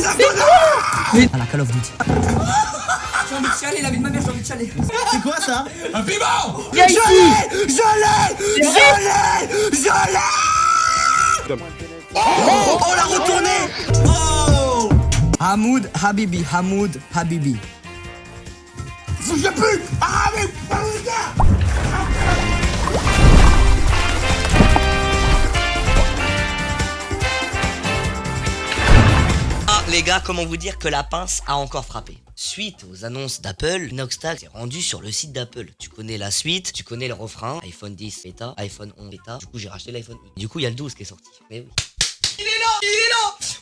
À la Call of Duty. J'ai envie de chialer, la vie de ma mère, j'ai envie de chialer. C'est quoi ça? Un piment. Viens ici. Oh, la retournée. Oh. Hamoud Habibi, Hamoud Habibi. Je plus. Ah mais Ah, les gars, comment vous dire que la pince a encore frappé? Suite aux annonces d'Apple, Inoxtag s'est rendu sur le site d'Apple. Tu connais la suite, tu connais le refrain. iPhone 10 bêta, iPhone 11 bêta. Du coup, j'ai racheté l'iPhone X. Du coup, il y a le 12 qui est sorti. Mais oui. Il est là.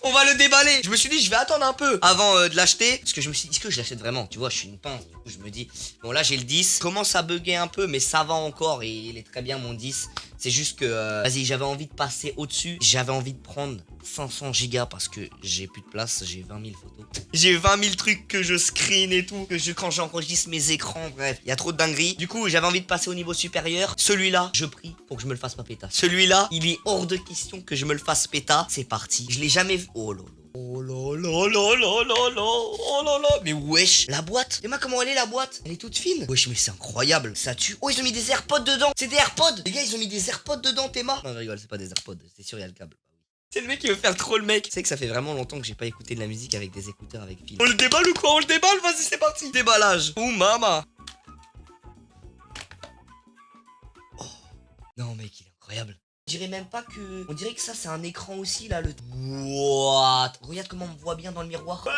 On va le déballer. Je me suis dit, je vais attendre un peu avant de l'acheter. Parce que je me suis dit, est-ce que je l'achète vraiment? Tu vois, je suis une pince. Du coup, je me dis, bon, là, j'ai le 10. Commence à bugger un peu, mais ça va encore. Et il est très bien, mon 10. C'est juste que, vas-y, j'avais envie de passer au-dessus. J'avais envie de prendre 500 gigas parce que j'ai plus de place. J'ai 20 000 photos. J'ai 20 000 trucs que je screen et tout. Quand j'enregistre mes écrans, bref, il y a trop de dingueries. Du coup, j'avais envie de passer au niveau supérieur. Celui-là, je prie pour que je me le fasse pas péta. Celui-là, il est hors de question que je me le fasse péta. C'est parti. Je l'ai jamais vu. Oh là là. Oh là là là là là là. Oh là là. Mais wesh, la boîte. Et moi, comment elle est la boîte? Elle est toute fine. Wesh, mais c'est incroyable. Ça tue. Oh, ils ont mis des AirPods dedans. C'est des AirPods. Les gars, ils ont mis des AirPods dedans, Théma. Non, je rigole, c'est pas des AirPods. C'est sûr, il y a le câble. C'est le mec qui veut faire trop le mec. Tu sais que ça fait vraiment longtemps que j'ai pas écouté de la musique avec des écouteurs avec fil. On le déballe ou quoi? On le déballe? Vas-y, c'est parti. Déballage. Ouh, maman. Oh. Non, mec, il est incroyable. Je dirais même pas que... On dirait que ça, c'est un écran aussi, là, le... What? Regarde comment on me voit bien dans le miroir. Ouais.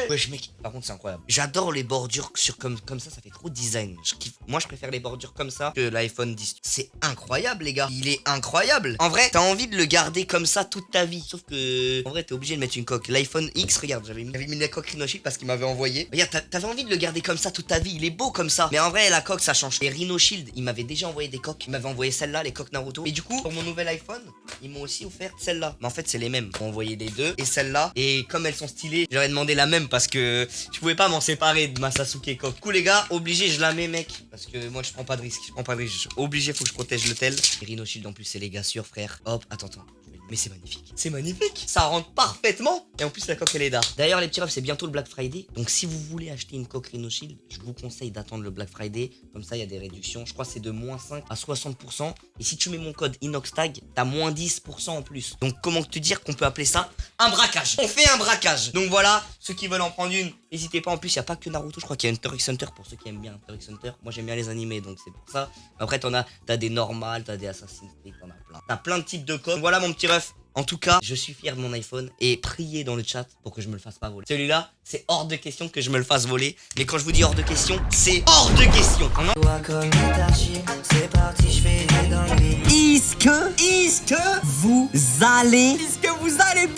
Wesh, mec. Par contre, c'est incroyable. J'adore les bordures comme ça, ça fait trop design. Je kiffe. Moi, je préfère les bordures comme ça que l'iPhone 10. C'est incroyable, les gars. Il est incroyable. En vrai, t'as envie de le garder comme ça toute ta vie. Sauf que... En vrai, t'es obligé de mettre une coque. L'iPhone X, regarde, j'avais mis la coque Rhino Shield parce qu'il m'avait envoyé. Regarde, t'avais envie de le garder comme ça toute ta vie. Il est beau comme ça. Mais en vrai, la coque, ça change. Les Rhino Shield, il m'avait déjà envoyé des coques. Il m'avait envoyé celle-là, les coques Naruto. Et du coup, pour mon nouvel iPhone, ils m'ont aussi offert celle-là. Mais en fait, c'est les mêmes. Ils m'ont envoyé les deux et celle-là. Et comme elles sont stylées, j'aurais demandé la même parce que je pouvais pas m'en séparer de ma Sasuke coque. Du coup, les gars, obligé, je la mets, mec. Parce que moi, je prends pas de risque. Je prends pas de risque. Obligé, faut que je protège le tel. Les Rhino Shield, en plus, c'est les gars sûrs, frère. Hop, attends. Mais c'est magnifique. C'est magnifique. Ça rentre parfaitement. Et en plus, la coque, elle est d'art. D'ailleurs, les petits refs, c'est bientôt le Black Friday. Donc, si vous voulez acheter une coque Rhino Shield, je vous conseille d'attendre le Black Friday. Comme ça, il y a des réductions. Je crois que c'est de moins 5 à 60%. Et si tu mets mon code Inoxtag, t'as moins 10% en plus. Donc, comment te dire qu'on peut appeler ça un braquage? On fait un braquage. Donc, voilà. Ceux qui veulent en prendre une, n'hésitez pas. En plus, il n'y a pas que Naruto. Je crois qu'il y a Hunter x Hunter pour ceux qui aiment bien Hunter x Hunter. Moi, j'aime bien les animés. Donc, c'est pour ça. Après, t'as des normales, t'as des Assassin's Creed, t'en as plein. T'as plein de types de coques. Voilà, mon petit ref. En tout cas, je suis fier de mon iPhone et priez dans le chat pour que je me le fasse pas voler. Celui-là, c'est hors de question que je me le fasse voler. Mais quand je vous dis hors de question, c'est hors de question. C'est parti, je fais des dingueries. Est-ce que vous allez bien?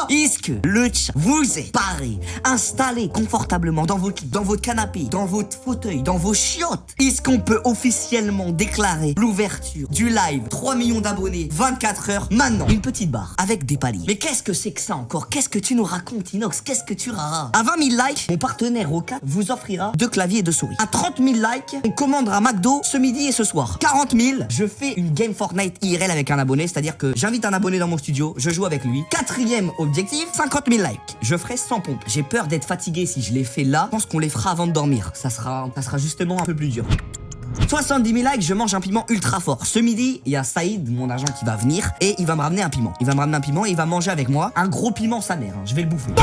Est-ce que le chat vous est paré, installé confortablement dans votre canapé, dans votre fauteuil, dans vos chiottes? Est-ce qu'on peut officiellement déclarer l'ouverture du live 3 millions d'abonnés 24 heures maintenant? Une petite barre avec des paliers. Mais qu'est-ce que c'est que ça encore? Qu'est-ce que tu nous racontes, Inox? Qu'est-ce que tu raras? À 20 000 likes, mon partenaire Roca vous offrira 2 claviers et 2 souris. À 30 000 likes, on commandera McDo ce midi et ce soir. 40 000, je fais une game Fortnite IRL avec un abonné, c'est-à-dire que j'invite un abonné dans mon studio, je joue avec lui. 4e objectif, 50 000 likes. Je ferai 100 pompes. J'ai peur d'être fatigué si je les fais là. Je pense qu'on les fera avant de dormir. Ça sera justement un peu plus dur. 70 000 likes, je mange un piment ultra fort. Ce midi, il y a Saïd, mon agent, qui va venir et il va me ramener un piment. Il va me ramener un piment et il va manger avec moi. Un gros piment, sa mère. Je vais le bouffer. Bon,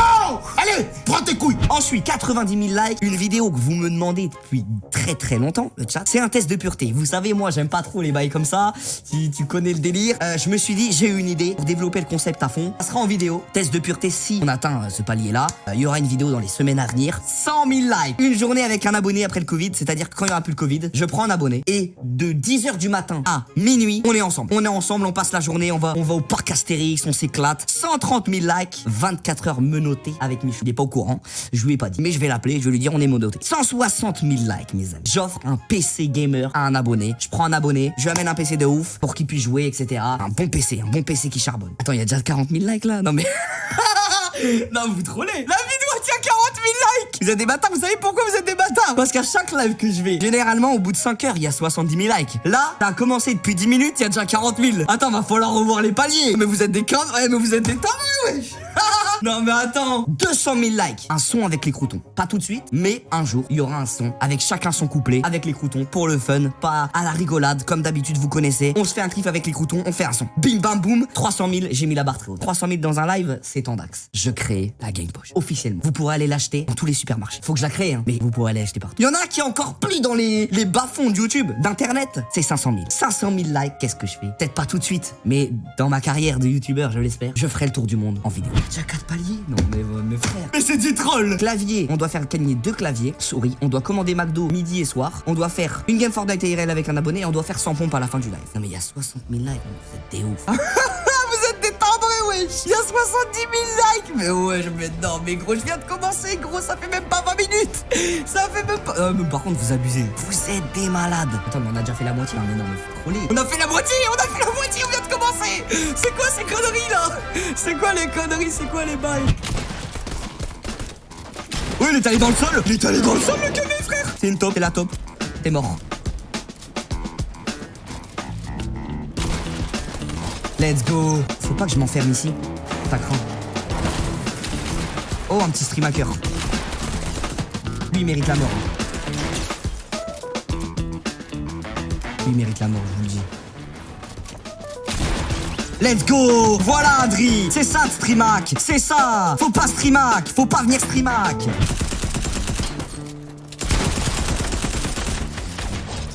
allez, prends tes couilles. Ensuite, 90 000 likes, une vidéo que vous me demandez depuis très longtemps, le chat. C'est un test de pureté. Vous savez, moi, j'aime pas trop les bails comme ça. Si tu connais le délire, je me suis dit, j'ai eu une idée pour développer le concept à fond. Ça sera en vidéo. Test de pureté, si on atteint ce palier-là, il y aura une vidéo dans les semaines à venir. 100 000 likes. Une journée avec un abonné après le Covid, c'est-à-dire que quand il n'y aura plus le Covid, je prends un abonné et de 10h du matin à minuit, on est ensemble. On passe la journée, on va au parc Astérix, on s'éclate. 130 000 likes, 24 heures menottées avec Michou. Il est pas au courant, je lui ai pas dit. Mais je vais l'appeler, je vais lui dire on est menottés. 160 000 likes, mes amis. J'offre un PC gamer à un abonné. Je prends un abonné, je lui amène un PC de ouf pour qu'il puisse jouer, etc. Un bon PC qui charbonne. Attends, il y a déjà 40 000 likes là? Non mais... Non, vous trollez. La vidéo tient 40 000 likes. Vous êtes des bâtards. Vous savez pourquoi vous êtes des bâtards? Parce qu'à chaque live que je vais, généralement au bout de 5 heures, il y a 70 000 likes. Là, ça a commencé depuis 10 minutes, il y a déjà 40 000. Attends, va falloir revoir les paliers. Mais vous êtes des cadres. Ouais, mais vous êtes des tarés, wesh. Non mais attends, 200 000 likes. Un son avec les croutons. Pas tout de suite, mais un jour, il y aura un son avec chacun son couplet, avec les croutons, pour le fun, pas à la rigolade, comme d'habitude vous connaissez. On se fait un clip avec les croutons, on fait un son. Bim bam boum, 300 000, j'ai mis la barre très haute. 300 000 dans un live, c'est en dax. Je crée la Game Poche. Officiellement. Vous pourrez aller l'acheter dans tous les supermarchés. Faut que je la crée, hein, mais vous pourrez aller l'acheter partout. Il y en a qui est encore plus dans les bas-fonds de YouTube, d'internet. C'est 500 000. 500 000 likes, qu'est-ce que je fais? Peut-être pas tout de suite, mais dans ma carrière de youtubeur, je l'espère, je ferai le tour du monde en vidéo. Déjà 4 paliers? Non, mais frère. Mais c'est du troll! Clavier, on doit faire gagner 2 claviers. Souris, on doit commander McDo midi et soir. On doit faire une game Fortnite IRL avec un abonné et on doit faire 100 pompes à la fin du live. Non, mais il y a 60 000 likes, vous êtes des ouf. Vous êtes des tendrés, wesh! Il y a 70 000 likes! Mais ouais, non, mais gros, je viens de commencer, gros, ça fait même pas 20 minutes! Ça fait même pas. Mais par contre, vous abusez. Vous êtes des malades! Attends, mais on a déjà fait la moitié? Non, mais faut troller. On a fait la moitié! On vient de commencer! C'est quoi ces conneries là? C'est quoi les conneries? C'est quoi les bails? Oui, il est allé dans le sol! Il est allé dans le sol, le Kevin, frère! C'est une taupe, c'est la taupe. T'es mort. Let's go! Faut pas que je m'enferme ici. T'as craint. Oh, un petit stream hacker. Lui, il mérite la mort. Lui, il mérite la mort, je vous le dis. Let's go! Voilà, Adri! C'est ça de streamac! C'est ça! Faut pas streamac! Faut pas venir streamac!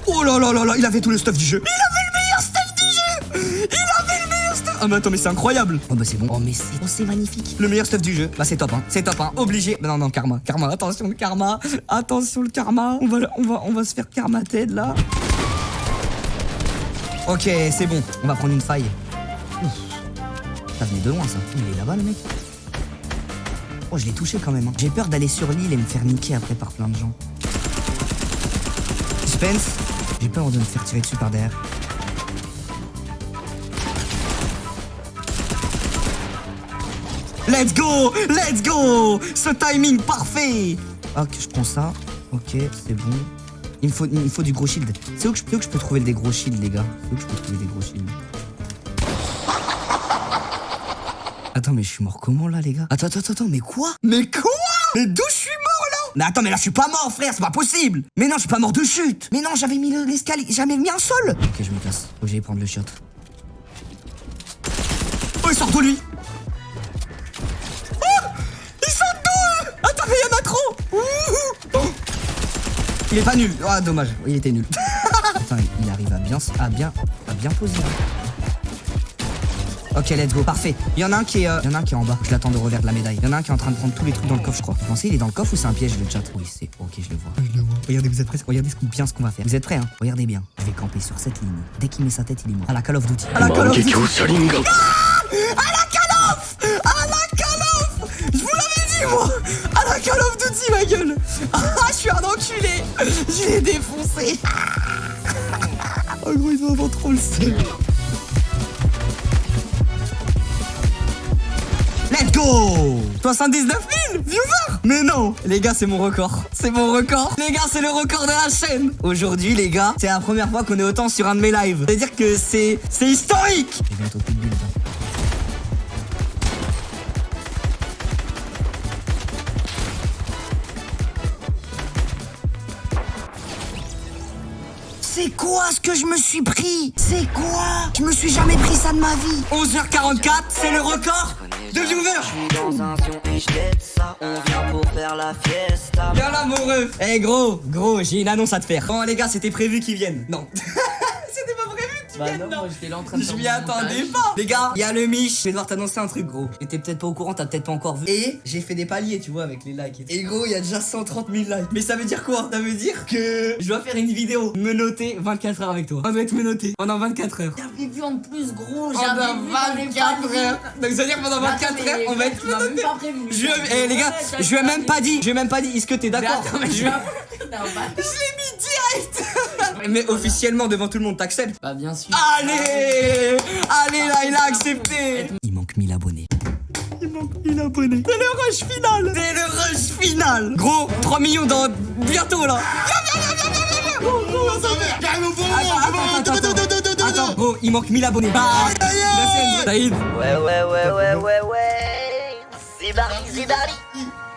Oh là là là là! Il avait tout le stuff du jeu! Il avait le meilleur stuff du jeu! Il avait le meilleur stuff! Ah mais attends, mais c'est incroyable! Oh bah c'est bon. Oh mais c'est magnifique! Le meilleur stuff du jeu. Bah c'est top, hein. C'est top, hein. Obligé. Non, non, karma. Karma. Attention, le karma. Attention, le karma. On va se faire karma TED là. Ok, c'est bon. On va prendre une faille. Ça venait de loin ça. Il est là-bas le mec. Oh je l'ai touché quand même hein. J'ai peur d'aller sur l'île et me faire niquer après par plein de gens. Suspense. J'ai peur de me faire tirer dessus par derrière. Let's go! Let's go! Ce timing parfait! Ok, je prends ça. Ok, c'est bon. Il me faut du gros shield. C'est où que je peux trouver des gros shields les gars? C'est où que je peux trouver des gros shields? Attends, mais je suis mort comment là, les gars? Attends, mais quoi? Mais quoi? Mais d'où je suis mort là? Mais attends, mais là je suis pas mort, frère, c'est pas possible! Mais non, je suis pas mort de chute! Mais non, j'avais mis l'escalier, j'avais mis un sol! Ok, je me casse. Faut que j'aille prendre le shot. Oh, il sort d'où lui? Oh! Il sort d'où? Attends, mais y'en a trop! Oh. Il est pas nul. Ah, dommage, il était nul. Attends, il arrive à bien poser. Ok, let's go, parfait. Il y en a un qui est en bas. Je l'attends de revers de la médaille. Il y en a un qui est en train de prendre tous les trucs dans le coffre, je crois. Vous pensez il est dans le coffre ou c'est un piège le chat? Oui, c'est ok, je le vois. Regardez, vous êtes prêts? Regardez bien ce qu'on va faire. Vous êtes prêts hein? Regardez bien. Je vais camper sur cette ligne. Dès qu'il met sa tête, il est mort. À la Call of Duty. À la Call of Duty. Ah, à la Call of! À la Call of! Je vous l'avais dit moi! À la Call of Duty ma gueule! Ah, je suis un enculé! Je l'ai défoncé! Oh gros, ils doivent avoir trop le seum. Let's go! 79 000 viewers! Mais non! Les gars, c'est mon record. C'est mon record. Les gars, c'est le record de la chaîne. Aujourd'hui, les gars, c'est la première fois qu'on est autant sur un de mes lives. C'est-à-dire que c'est historique! J'ai bientôt plus de bulles, hein. C'est quoi ce que je me suis pris? C'est quoi? Je me suis jamais pris ça de ma vie. 11h44, c'est le record de viewers. On vient pour faire la fiesta. Viens là mon ref. Eh gros, j'ai une annonce à te faire. Bon les gars, c'était prévu qu'ils viennent. Non. C'était pas prévu que tu viennes, non. Moi j'étais là en train de. Je m'y attendais pas. Les gars, il y a le Mich. Je vais devoir t'annoncer un truc gros. Et t'es peut-être pas au courant, t'as peut-être pas encore vu. Et j'ai fait des paliers, tu vois, avec les likes. Et gros, il y a déjà 130 000 likes. Mais ça veut dire quoi? Ça veut dire que je dois faire une vidéo. Me noter 24 heures avec toi. On doit être menotté pendant 24 heures. J'avais vu en plus gros. Pendant 24 heures. Donc ça veut dire que pendant 24 heures, on va être menotté. Eh les gars, je lui ai même pas dit. Est-ce que t'es d'accord? Je l'ai mis direct. Mais officiellement devant tout le monde, t'acceptes? Bah bien sûr. Allez là, il a accepté. Il manque 1000 abonnés. C'est le rush final. Gros, 3 millions dans bientôt là. Attends, gros, il manque 1000 abonnés. Saïd. Ouais. C'est Zidari.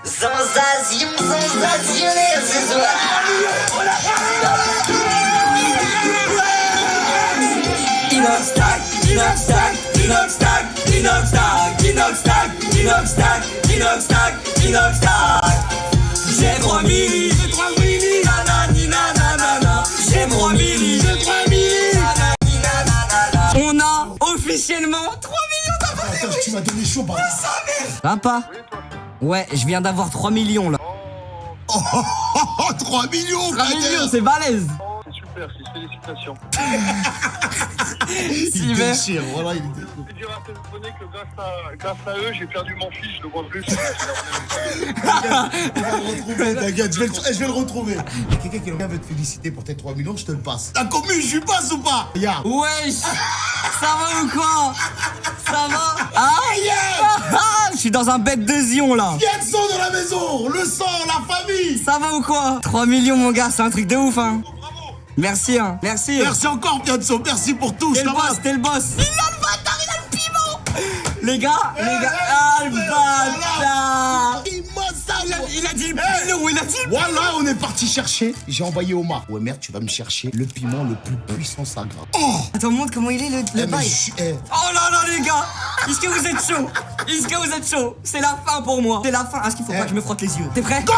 Sensation, sensationnelle ce soir. Inoxtag, Inoxtag, Inoxtag, Inoxtag, Inoxtag, Inoxtag, Inoxtag, Inoxtag. J'ai 3 milli, nanani nanana. J'ai 3 milli, nanani nanana. On a officiellement 3 millions d'abonnés. Attends, tu m'as donné chaud, bah. Papa. Ouais, je viens d'avoir 3 millions là. Oh, 3 millions, 3 millions, c'est balèze. C'est super, félicitations. Si, il mais- déchire, voilà, il déchire. Je dirais à tes abonnés que grâce à eux, j'ai perdu mon fils, je le vois plus. On va le retrouver, t'inquiète, je vais le retrouver. Il y a quelqu'un qui veut te féliciter pour tes 3 millions, je te le passe. La commune, je lui passe ou pas? Regarde. Wesh. Ça va ou quoi? Ça va? Ah, je suis dans un bête de zion là. Il y a de sang dans la maison, le sang, la famille. Ça va ou quoi? 3 millions mon gars, c'est un truc de ouf hein. Merci hein, merci. Merci encore, Piazzo, merci pour tout, je T'es le boss, t'embrasse. t'es le boss. Il a le bâtard, il a le piment. Les gars, ah le bâtard. Il a dit le piment, il a dit le piment. Voilà, on est parti chercher. J'ai envoyé Omar. Ouais, merde, tu vas me chercher le piment le plus puissant, ça grave. Oh, Attends, montre comment il est le mais bail. Oh là là les gars. Est-ce que vous êtes chaud? Est-ce que vous êtes chaud? C'est la fin pour moi. C'est la fin. Est-ce qu'il faut pas que je me frotte les yeux? T'es prêt? Go!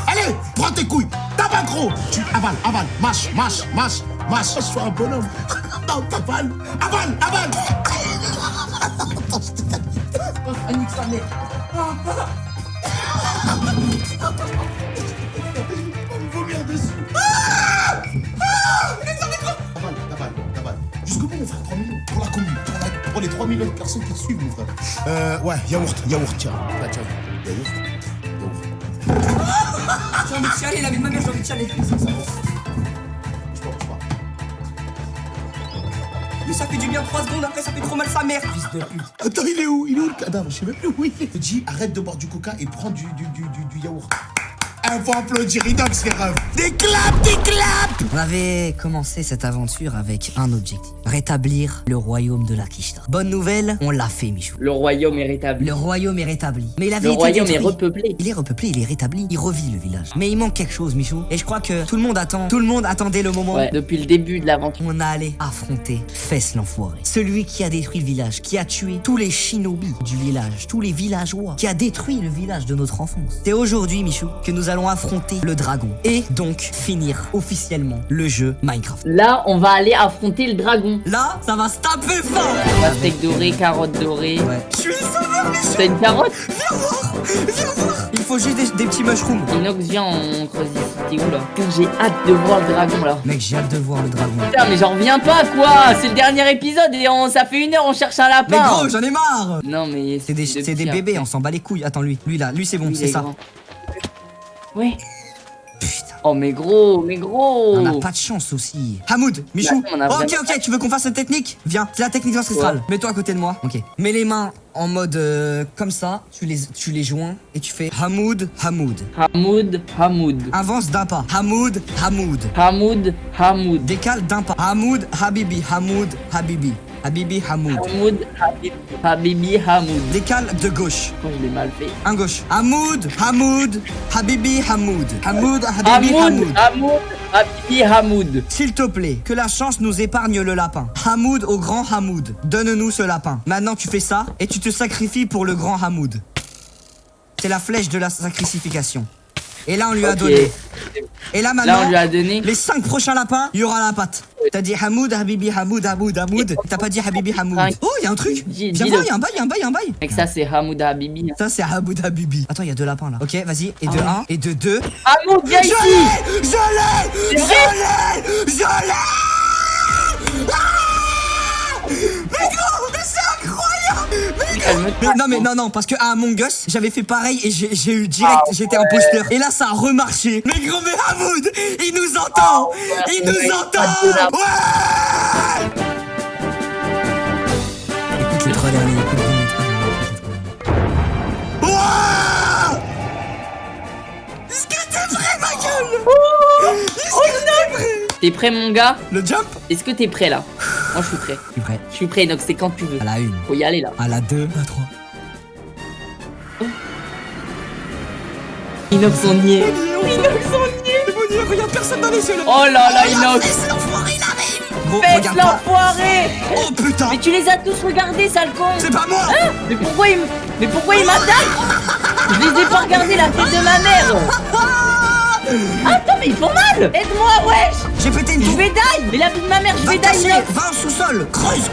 Allez, prends tes couilles. Tabac gros. Tu avales, mâche. Je suis un bonhomme. Non, t'avales. Avale. Annick sa mère. On va me vomir dessus. Avale. Jusqu'au bout, on fera 3 millions. Pour la commune. Pour les 3 millions de personnes qui te suivent, mon frère. Ouais, yaourt, tiens. Là, tiens. Yaourt. J'ai envie de chialer, la vie de ma mère, j'ai envie de chialer. Ça va. Je pense pas. Mais ça fait du bien 3 secondes, après ça fait trop mal sa mère. Fils de pute. Attends, il est où le cadavre? Je sais même plus où il est. Je te dis, arrête de boire du coca et prends du yaourt. Faut applaudir Inox, les rêves. Des claps. On avait commencé cette aventure avec un objectif. Rétablir le royaume de la Kishta. Bonne nouvelle, on l'a fait, Michou. Le royaume est rétabli. Le royaume est rétabli. Mais il avait Le été royaume est détruit. repeuplé. Il est repeuplé, il est rétabli, il revit le village. Mais il manque quelque chose, Michou. Et je crois que tout le monde attendait le moment Ouais, depuis le début de l'aventure. où on allait affronter Fess l'enfoiré. Celui qui a détruit le village, qui a tué tous les shinobi du village, tous les villageois, qui a détruit le village de notre enfance. C'est aujourd'hui, Michou, que nous allons affronter le dragon. Et donc finir officiellement le jeu Minecraft. Là, on va aller affronter le dragon. Là, ça va se taper fort. Steak doré, carotte dorée. Ouais. Je suis le sauveur, Michou. T'as une carotte? Viens voir. Il faut juste des petits mushrooms. Inox, viens, on creuse ici. T'es où là? Putain, j'ai hâte de voir le dragon là. Mec, j'ai hâte de voir le dragon. Putain, mais j'en reviens pas quoi. C'est le dernier épisode et ça fait 1 heure, on cherche un lapin. Mais gros, j'en ai marre. Non, mais C'est des bébés, on s'en bat les couilles. Attends, lui c'est bon, c'est ça. Ouais. Putain. Oh, mais gros. On a pas de chance aussi. Hamoud, Michou. Bah, on a Ok, vraiment- tu veux qu'on fasse cette technique? Viens, c'est la technique ancestrale. Ouais. Mets-toi à côté de moi. Ok. Mets les mains en mode comme ça. Tu les joins et tu fais Hamoud. Hamoud. Avance d'un pas. Hamoud. Hamoud. Décale d'un pas. Hamoud, Habibi. Hamoud, Habibi. Habibi, Hamoud. Habibi, Hamoud. Décale de gauche. Oh, je l'ai mal fait. Un gauche. Hamoud, Habibi, Hamoud. Hamoud, Habibi, Hamoud. Habibi, Hamoud. S'il te plaît, que la chance nous épargne le lapin. Hamoud au grand Hamoud. Donne-nous ce lapin. Maintenant, tu fais ça et tu te sacrifies pour le grand Hamoud. C'est la flèche de la sacrification. Et là, on lui a Ok. donné. Et là, maintenant, Là, on lui a donné. les 5 prochains lapins, il y aura la pâte. T'as dit Hamoud, Habibi, Hamoud. T'as pas dit Habibi, Hamoud. Oh, il y a un truc. Dis- Viens dis-le. voir, il y a un bail. Mec, ça, c'est Hamoud Habibi. Ça, c'est Hamoud, Habibi. Attends, il y a 2 lapins là. Ok, vas-y. Et de 1, et de 2. Hamoud, viens ici. Je l'ai. Mais gros, mais c'est incroyable. Mais non, parce que à Among Us, j'avais fait pareil et j'ai eu direct, j'étais imposteur. Et là, ça a remarché. Mais gros, mais Hamoud, il nous entend. Ouais. Écoute les 3 derniers, Ouah. Est-ce que t'es prêt, ma gueule? Est-ce que t'es prêt? T'es prêt, mon gars? Le jump? Est-ce que t'es prêt là? Moi, je suis prêt. Je suis prêt. Je suis prêt, donc c'est quand tu veux. À la 1, Faut y aller là. à la 2, à la 3. Inox on y est. Regarde personne dans les yeux là. Oh là là, Inox. Fesse l'enfoiré, il arrive. Gros, Fais regarde pas. l'enfoiré. Oh putain. Mais tu les as tous regardés, sale con. C'est pas moi. Hein? Mais pourquoi il m'attaque? Je les ai pas regardés, la tête de ma mère. Attends, mais ils font mal. Aide-moi, wesh. J'ai pété une Je tour. vais die. Mais la vie de ma mère, je Va vais te die, cacher. Inox. Va au sous-sol. Creuse.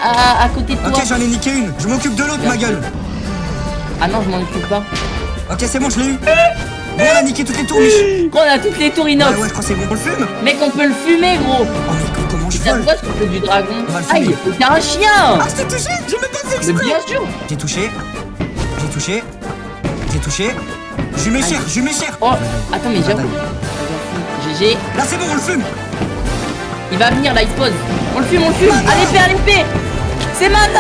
À côté de toi. Ok, j'en ai niqué une. Je m'occupe de l'autre, ma gueule. Ah non, je m'en occupe pas. Ok, c'est bon, je l'ai eu. Bon, on a niqué toutes les tours, Mich. Gros, on a toutes les tours Inox. Ouais, je crois que c'est bon. On le fume. Mec, on peut le fumer, gros. Oh, mais comment je T'as vole? quoi sur le du dragon? On va le fumer. Aïe, t'es un chien. Ah, je t'ai touché. J'ai même pas fait Mais exprès. bien sûr. J'ai touché. Je mets cher. Oh, attends, mais j'avoue. GG. Là, c'est bon, on le fume. Il va venir là, il se pose. On le fume. À l'épée. C'est maintenant.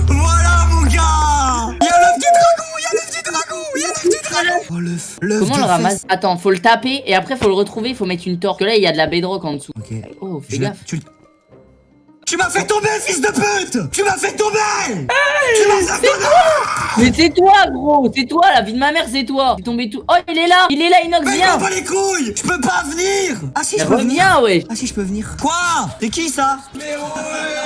Voilà, mon gars. Il y a l'œuf du dragon. Oh, l'œuf Comment on de le ramasse? fesse. Attends, faut le taper et après faut le retrouver, faut mettre une torque. Là, il y a de la bedrock en dessous. Ok. Oh, fais Je- gaffe. Tu m'as fait tomber, fils de pute. Tu m'as fait tomber. Tu m'as fait tomber. Mais c'est toi, gros. C'est toi, la vie de ma mère, c'est toi. T'es tombé tout. Oh, il est là, Inox, Mais viens. m'en bats les couilles. Je peux pas venir. Ah si, je peux venir. Reviens, ouais. Ah si, je peux venir. Quoi? C'est qui ça?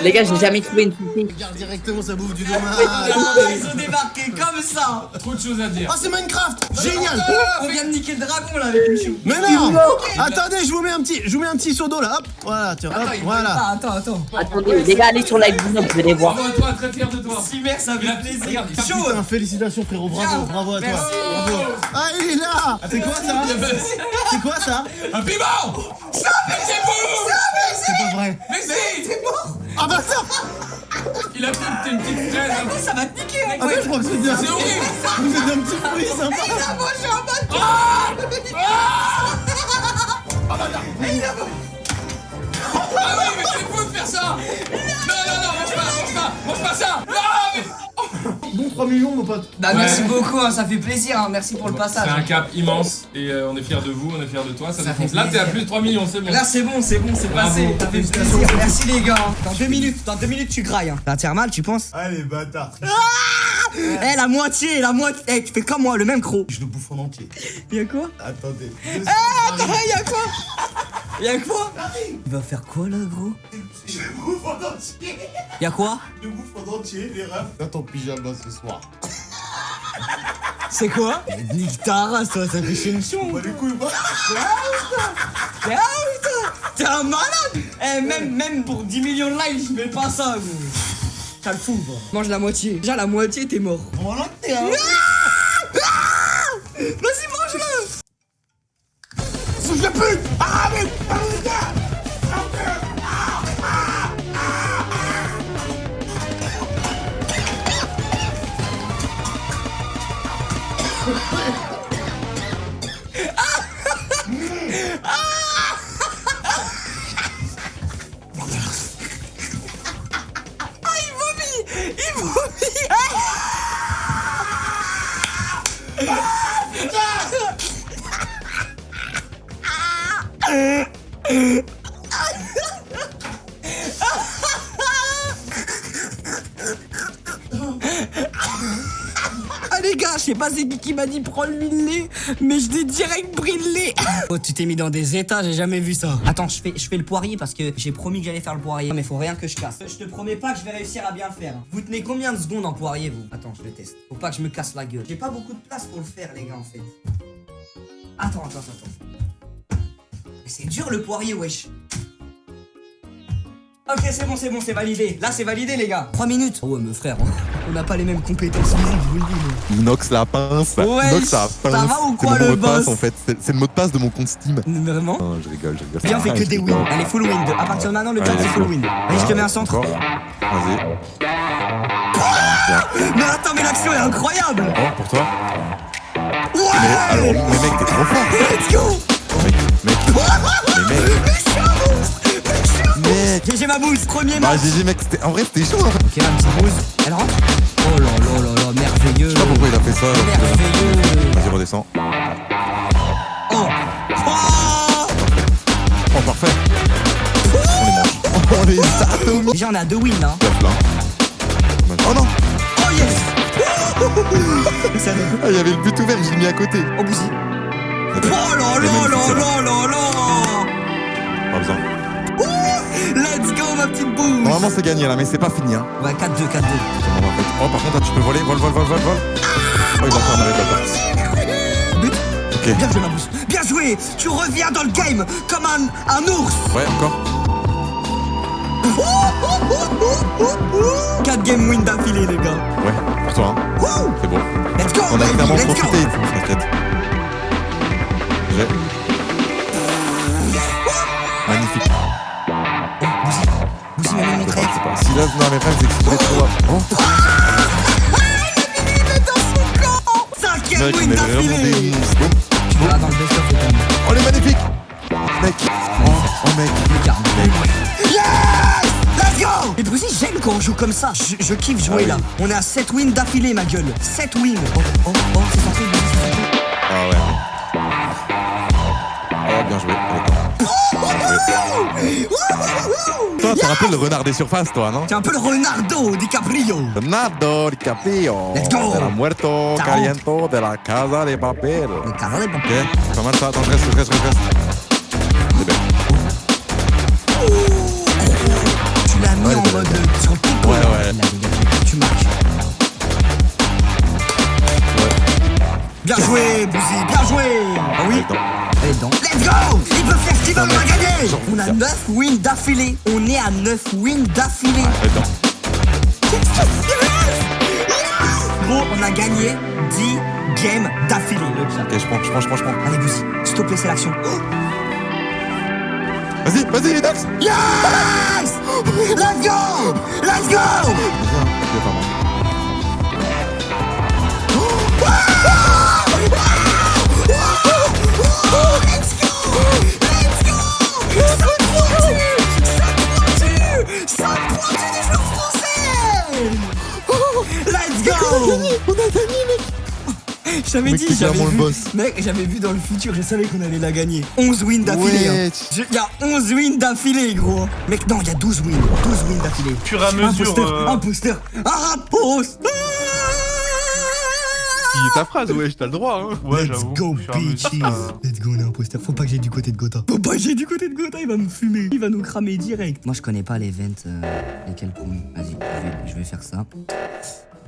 Les gars, j'ai jamais trouvé une fille. Regarde directement, ça bouffe du dommage. Ils ont débarqué comme ça. Trop de choses à dire. Oh, c'est Minecraft. Génial. On vient de niquer le dragon là avec le chou. Mais non. Attendez, je vous mets un petit seau d'eau là. Hop, voilà, tiens, hop, voilà. Attends. Attendez, les gars, allez sur la Inox, vous allez voir. Bravo à toi, très fier de toi. Super, ça Il a fait plaisir. Regarde, il Chaud. Putain, félicitations frérot, bravo à toi. Merci. Bravo. Ah, il est là. C'est quoi ça? C'est quoi ça? Un piment. Laissez-vous. C'est pas vrai. Mais si. Ah bah ça. Il a pris une petite fraise. Ça va te niquer. Ah ouais, je crois que c'est bien. C'est horrible. Vous êtes un petit fruit sympa. Ah oui, mais c'est fou de faire ça. Non, mange pas ça. Non, mais... Bon 3 millions mon pote. Bah merci beaucoup, hein, ça fait plaisir, hein, merci pour le C'est passage. un cap immense et on est fiers de vous, on est fiers de toi. Ça Ça défonce. fait Là, t'es à plaisir. plus de 3 millions, c'est bon. Là c'est bon, c'est Bravo. passé, ça fait plaisir, merci les gars. Dans 2 minutes tu grailles. Hein. Ça va te faire mal, tu penses? Allez bâtard. Eh la moitié, eh tu fais comme moi, le même croc. Je le bouffe en entier. Y'a quoi? Attendez. Attends, y'a quoi? Y'a quoi? Il va faire quoi là gros? Je le bouffe en entier. Y'a quoi? Je le bouffe en entier, les refs. Dans ton pyjama ce soir. C'est quoi? Nique ta race toi, ça fait chier une chou. Bah les couilles pas. Ah putain, t'es un malade. Eh même pour 10 millions de likes, je mets pas ça gros. T'as le fou gros. Mange la moitié. Déjà la moitié t'es mort. Voilà que t'es un. Vas-y mange-le. Fouche de pute. Ah mais. Il vomit. Ah les gars, je sais pas c'est qui m'a dit prends l'huile lait, mais je l'ai direct pris le lait. Oh tu t'es mis dans des états, j'ai jamais vu ça. Attends, je fais le poirier parce que j'ai promis que j'allais faire le poirier. Mais faut rien que je casse. Je te promets pas que je vais réussir à bien le faire. Vous tenez combien de secondes en poirier vous? Attends, je le teste. Faut pas que je me casse la gueule. J'ai pas beaucoup de place pour le faire les gars en fait. Attends. Mais c'est dur le poirier wesh. Ok c'est bon, c'est validé. Là c'est validé les gars. 3 minutes. Oh ouais mais frère, on n'a pas les mêmes compétences physiques, je vous le dis. Mais... Inox la pince. Ouais, Inox la ça pince. va ou C'est quoi, mon le mot de passe boss en fait. C'est le mot de passe de mon compte Steam. Vraiment? Non, je rigole. Viens, on fait que des wins. Allez, full win. À partir de maintenant, le job Allez, c'est full go. win. Allez, je te mets un centre. Encore. Vas-y. Mais attends, mais l'action est incroyable. Oh, pour toi. Ouais. Alors, mais mec, t'es trop fort. Let's go. Mec. Mec. J'ai ma bouse, premier Bah, match. GG, mec, en vrai, c'était chaud. Hein. Ok, un petit bouse. Elle rentre. Oh là là là là, merveilleux. Je sais pas pourquoi il a fait ça. Merveilleux. Vas-y, redescends. Oh. Oh. Oh, parfait. On les mange. Oh les atomies. Déjà, on est à 2 wins là. Oh non. Oh yes. Ça donne. Ah, il y avait le but ouvert, j'ai mis à côté. Oh, Bouzy. Oh là là là là là. Pas besoin. Let's go, ma petite bouse. Normalement c'est gagné là, mais c'est pas fini hein. Ouais, 4-2, 4-2. Oh par contre là tu peux voler, vol. Oh il va faire un arrêt d'abord. But. Ok. Bien joué, ma bouse. Bien joué. Tu reviens dans le game comme un ours. Ouais encore. 4 game win d'affilée, les gars. Ouais, pour toi hein. Wouh. C'est bon. Let's go, On a baby, clairement let's profité, go. t'inquiète. J'ai. Magnifique. Bouzy, mets une mitraillette. Si là, non mais frère, c'est que je vais trop. Oh. Cinquième Mec, on win est vraiment d'affilée. des monstres. Boum. Tu verras dans le best-of, les gars. Oh, elle est magnifique. Mec. Oh mec. Le carme. Mec. Yes! Let's go! Et Bouzy, j'aime quand on joue comme ça. Je kiffe jouer là. On est à 7 wins d'affilée, ma gueule. 7 wins. Oh, c'est centré, Bouzy, c'est centré. Ah ouais. Oh, bien joué. Toi, t'es un peu le renard des surfaces, toi, non? T'es un peu le Renardo DiCaprio. Leonardo DiCaprio. Let's go. De la muerto Ciao. caliento de la casa de papel. Le carré des Ok, papiers. c'est pas mal ça. Attends, je reste. C'est bien. Tu l'as mis Ouais, en ouais. mode sur le pic. Ouais. Là, les gars, tu marques. Bien joué, Bouzy, bien joué. Ah oui. Attends. Elle est dedans. Let's go! Il peut faire ce qu'il veut, on va gagner! Genre, On a 9 wins d'affilée. On est à 9 wins d'affilée. Attends. Gros, on a gagné 10 games d'affilée, le chat. Ok, je prends. Allez, Bouzy, stop laissez l'action. Vas-y, Inox. Yes! Let's go! Let's go! Viens, pas mal. Let's go! Let's go! Ça pointe des joueurs français! Let's go! On a gagné, mec! J'avais Mec, dit, t'es j'avais clairement vu. le boss. Mec, j'avais vu dans le futur, je savais qu'on allait la gagner. 11 wins d'affilée. Ouais. Hein. Il y a 11 wins d'affilée, gros. Mec, non, il y a 12 wins. 12 wins d'affilée. Fur et à mesure. Imposteur. Imposteur. C'est ta phrase, ouais, t'as le droit, hein. Ouais, Let's j'avoue. go, fur et à mesure, bitches. ça- Let's go, on est imposteur. Faut pas que j'aille du côté de Gotha. Faut pas que j'aille du côté de Gotha, il va me fumer. Il va nous cramer direct. Moi, je connais pas les ventes, lesquelles pour nous. Vas-y, je vais faire ça.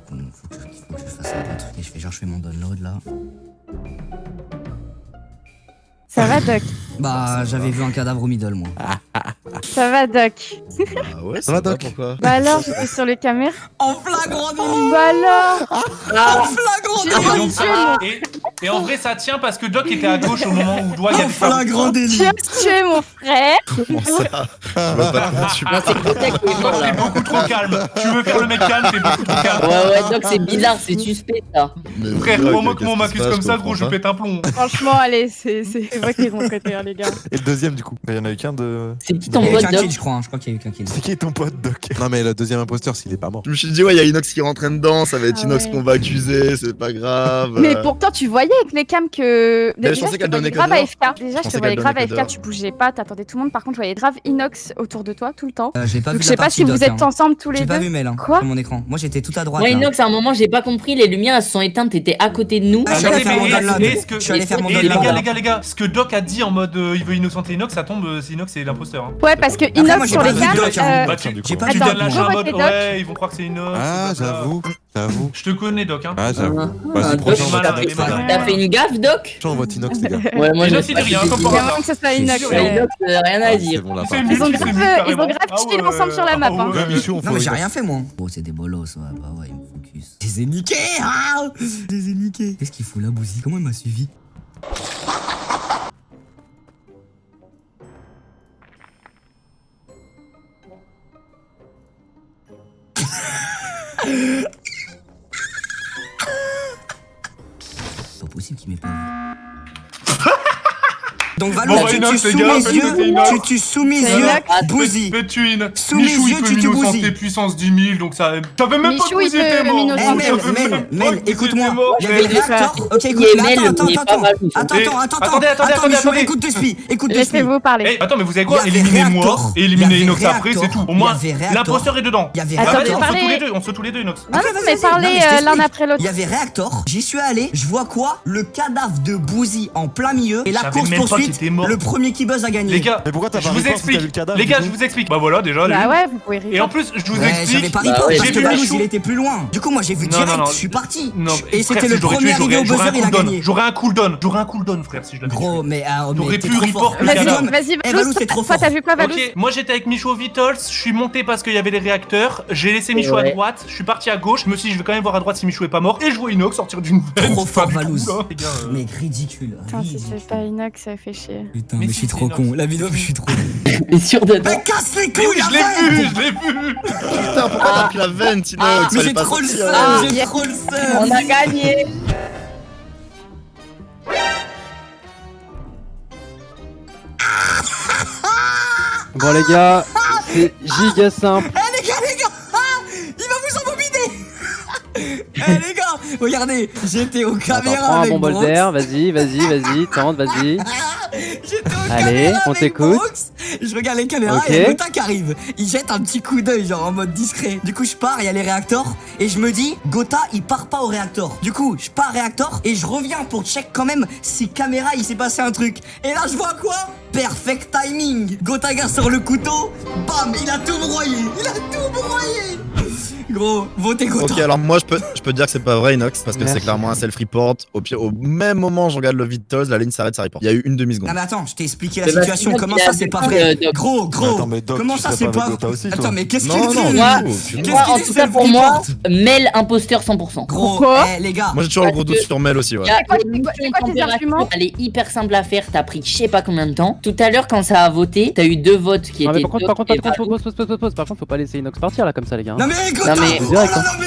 Bon, faut que je fasse un peu de truc. Je fais mon download là. Ça va, Doc? Bah, j'avais vu un cadavre au middle, moi. Ça va, Doc? Ah ouais, Ça va, Doc? pourquoi? Bah alors, j'étais sur les caméras. En flagrant délit. Bah alors! En flagrant J'ai délit. failli tuer mon... Et en vrai, ça tient parce que Doc était à gauche au moment où Doigt y En avait flagrant délit. J'ai tué mon frère! Comment ça? Bah, pas comment tu Non, c'est Gotha qui est mort Doc, là. t'es beaucoup trop calme. Tu veux faire le mec calme, t'es beaucoup trop calme. Ouais, Doc, c'est bizarre, c'est suspect ça. Mais Frère, Doc, moi, qu'est-ce comment on qui m'accuse se passe, comme ça, je gros, je comprends pète un plomb. Franchement, allez, c'est moi qui ai mon côté, hein, les gars. Et le deuxième, du coup? Il y en a eu qu'un de. C'est qui ton Il y a eu pote, qu'un Doc? kill, je crois. Je crois qu'il y a eu qu'un kill. C'est qui ton pote, Doc? Non, mais le deuxième imposteur, s'il est pas mort. Je me suis dit, ouais, il y a Inox qui rentrait dedans, ça va être Ah Inox ouais. qu'on va accuser, c'est pas grave. Mais pourtant, tu voyais avec les cams que. Mais je Déjà, pensais je te qu'elle voyais donnait que grave dehors. AFK. Déjà, je te pensais voyais qu'elle grave donnait que AFK, dehors. tu bougeais pas, t'attendais tout le monde. Par contre, je voyais grave Inox autour de toi tout le temps. J'ai pas Donc, vu je la sais pas partie si vous Doc, êtes hein. ensemble tous les J'ai pas deux. vu Mel, hein, Quoi sur mon écran. Moi, j'étais tout à droite. Moi, là. Inox, à un moment, j'ai pas compris, les lumières elles se sont éteintes, t'étais à côté de nous. Ah, je suis allé Attendez, faire mon mais download. est-ce que- Je suis allé faire mon Et download. les gars, ce que Doc a dit en mode il veut innocenter Inox, ça tombe, c'est Inox c'est l'imposteur. Hein. Ouais, parce que Après, moi, Inox j'ai sur pas les vu cams. Doc, hein. Bah, J'ai pas tu vu Attends, donnes la Doc, main moi. en mode Doc. ouais, ils vont croire que c'est Inox. Ah, c'est pas ça. j'avoue. Je te connais, Doc. Hein. Ah, j'avoue. Ah, Vas-y, Doc, prochain, on malin, vote il est Inox, les malin. gars. T'as fait une gaffe, Doc? Prochain, on vote Inox, les gars. Ouais, moi, Déjà, j'ai s'il pas dit rien, dit comme de par Il y a dire. moyen que ça soit C'est Inox. sûr, Ouais, ouais. Inox, rien à C'est dire. bon, la C'est part. mieux, Ils ont c'est grave- mieux, ils ont carrément. grave Ah chill ouais. ensemble sur la map, hein. Ouais, Michou, on Non, mais j'ai faut rien fait, moi. Oh, c'est des bolos, ouais. Bah ouais, il me focus. Je les ai niqués, hein. Je les ai niqués. Qu'est-ce qu'il fout là, Bouzy? Comment il m'a suivi? Pas possible qu'il m'ait pas vu. Donc Valou, Bon, tu Inox, tues les sous gars, mes faites yeux, sauter Inox. tu tues sous mes C'est yeux, Inox. Bouzy. Faites une. Sous mes Michou, yeux, il peut tu tues m'innocenter Bouzy. puissance 10 000, donc ça. J'avais même pas Michou, que il vous étiez peut mort. m'innocenter. Eh Mel, écoute-moi. Il y avait le réacteur. Ok, écoute, Il est mais Mel, attends, mais pas attends. Valou. Attends, Attendez, Michou, attendez. écoute de spi, écoute de spi. Laissez-vous parler. Eh, attends, mais vous savez quoi? Il y avait Éliminez-moi Reactor. et éliminez Il y Inox avait après, c'est Reactor. tout. Au moins, Il y avait Reactor. l'imposteur est dedans. Il y avait Attends, Allez, Reactor. on se parlez- tous les deux, on se tous les deux, Inox. Non, Ok, non, vas-y, mais vas-y. parlez Non, mais je l'un t'explique. après l'autre. Il y avait Reactor, j'y suis allé, je vois quoi? Le cadavre de Bouzy en plein milieu et la Je savais course même pas poursuite, qu'il était mort. le premier qui buzz a gagné. Les gars, Mais pourquoi t'as je pas vous report si t'as vu le explique. cadavre, Les du gars, coup je vous explique. Bah voilà, déjà. Bah lui. ouais, vous pouvez Et en plus, je vous Ouais, j'avais explique. pas Bah report ouais, parce j'ai que vu Valouz Michou. il était plus loin. Du coup moi j'ai vu Non, direct, non, non. je suis parti. Non, Et frère, c'était si le j'aurais premier tué, arrivé au j'aurais buzzer, un il a cooldown. gagné. J'aurais un cooldown. J'aurais un cooldown, frère, si je l'avais tué. Gros, mais T'aurais t'es pu trop report fort. le Vas-y, cadavre. Dom. Vas-y, Eh, Valou, Valou, c'est trop toi, fort. t'as vu quoi, Valou? Ok, moi j'étais avec Michou au Vitals, je suis monté parce qu'il y avait les réacteurs, j'ai laissé Michou à Ouais. droite, je suis parti à gauche, je me suis dit je vais quand même voir à droite si Michou est pas mort, et je vois Inox sortir d'une veine. Trop fort, Enfin, du coup, Valouz. là, les gars, Mec, ridicule. Putain, si c'est pas Inox, ça fait chier. Putain, Mais mais je si, suis c'est trop Inox. con. La vidéo, je suis trop con. T'es sûr de toi? Mais casse les Mais couilles, oui, je l'ai arrête. vu, je l'ai vu. Putain, pourquoi t'as pris la veine, Tinox? Mais Fallait j'ai pas trop le sortir. seum, j'ai trop le seum. On a gagné. Bon les gars, c'est giga simple. Eh les gars, il va vous embobiner. Eh les gars, regardez, j'étais aux Attends, caméras prends un avec bon bol Bronx. d'air, vas-y, tente, vas-y. J'étais aux Allez, caméras on avec t'écoute. Bronx. Je regarde les caméras, Ok. et il y a Gotha qui arrive. Il jette un petit coup d'œil, genre en mode discret. Du coup, je pars, il y a les réacteurs. Et je me dis, Gotha, il part pas au réacteur. Du coup, je pars réacteur et je reviens pour check quand même si caméra, il s'est passé un truc. Et là, je vois quoi? Perfect timing. Gotaga sort le couteau. Bam, il a tout broyé. Il a tout broyé. Gros, votez Gotha. Ok, alors moi je peux dire que c'est pas vrai, Inox, parce que Merci. c'est clairement un self-report. Au pire, au même moment, je regarde le Vitals, la ligne s'arrête, ça report. Il y a eu une demi-seconde. Non mais attends, je t'ai expliqué la Mais situation, Bastien, comment il a ça vu c'est pas que, vrai? Doc. Gros, Attends, mais Doc, comment tu ça serais c'est pas pas avec Gotha aussi, toi? Attends mais qu'est-ce Non, qu'il non, dit Moi, du tout. Qu'est-ce moi, qu'il en dit, tout cas pour moi, Mel imposteur 100%. Gros, Pourquoi les gars, Moi j'ai toujours le gros Parce doute que- sur Mel aussi, ouais. Il y a quoi- une c'est quoi tes température, arguments elle est hyper simple à faire, t'as pris je sais pas combien de temps. Tout à l'heure quand ça a voté, t'as eu 2 votes qui Non mais étaient par contre, pause. Par contre, faut pas laisser Inox partir là comme ça les gars. non mais Gotha, Non, mais- oh Direct, non hein. non mais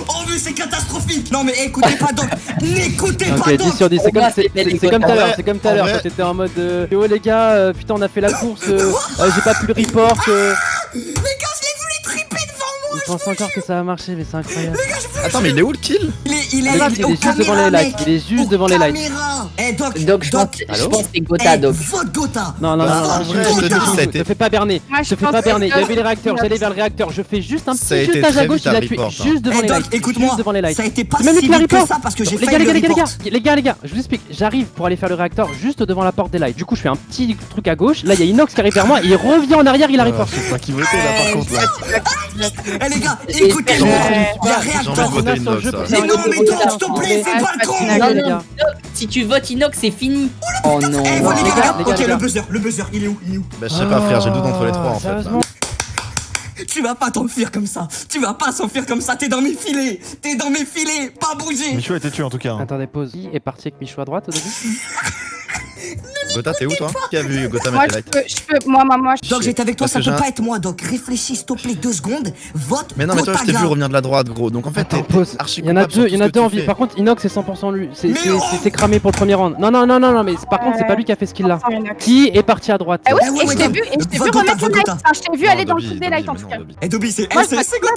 oh lui, c'est catastrophique. Non mais écoutez pas Doc, n'écoutez pas Ok, Doc. 10 sur 10, c'est Pour comme, moi, c'est, c'est c'est comme tout à l'heure, vrai, c'est comme tout à en l'heure vrai. quand t'étais en mode oh les gars, putain on a fait la course, j'ai pas pu le report, Les gars, je l'ai vu les triper devant moi. il pense encore que ça va marcher mais c'est incroyable. Attends, mais il est où le kill? Il est Il est aux juste devant caméras, les lights, mec. il est juste Aux devant les lights. caméras. Eh Doc, Donc je pense Allô que c'est Gotha, Doc. vote Gotha. Non, Bah, en vrai, je te dis, ça a été- te fais pas berner, Moi, je te fais pense pas que berner, il y c'est avait les réacteurs, j'allais vers le réacteur, je fais juste un Ça a petit été jetage à très gauche, vite il à a tué report, juste devant Eh les Doc, lights, écoute-moi, juste devant les lights. ça a été pas C'est même si plus la vite que report. ça parce que j'ai Les fait gars, le report. les gars, je vous explique, j'arrive pour aller faire le réacteur juste devant la porte des lights. Du coup, je fais un petit truc à gauche. Là, il y a Inox qui arrive vers moi, il revient en arrière, il a report. Je sais pas qui votait là par contre là. Eh les gars, J'ai- écoutez-moi, il y a J'ai envie de réacteur. voter Inox, ça. Mais non, mais Doc, s'il te plaît, fais pas le con. Non, les non, gars. si tu votes Inox, c'est fini. Oh non. Eh, les les gars, gars, les gars, ok, les gars. le buzzer, il est où? Bah, je sais pas, frère, j'ai le doute entre les trois en fait. là. Sérieusement. Tu vas pas t'enfuir comme ça, tu vas pas s'enfuir comme ça, t'es dans mes filets, pas bouger. Michou a été tué en tout cas. hein. Attendez, pause. Qui est parti avec Michou à droite au début? Gotha, t'es où toi? Qui a vu Gotha Moi, mettre les lights? je peux, moi, Doc, j'étais avec toi, Parce ça que peut j'ai pas être moi, Doc. Réfléchis, s'il te plaît, 2 secondes. Vote Mais non, mais toi, je t'ai Gotaga. vu revenir de la droite, gros. Donc en fait, Attends, t'es pause. archi Il y en a coupable sur deux, tout il y en a ce que deux tu en vie. fais. Par contre, Inox c'est 100% lui. Mais non. C'est cramé pour le premier round. Non, mais par contre, c'est pas lui qui a fait ce kill là. Qui est parti à droite? Ah oui, Eh ouais, et je ouais, t'ai Doc. vu, et je t'ai vu Vote Gotha, remettre le vote light. Gotha. Enfin, je t'ai vu Non, aller dans le Dobby, truc des lights en mais tout non, cas. Dobby. Eh Dobby, c'est Moi, Gotha, Doc, c'est Gotha.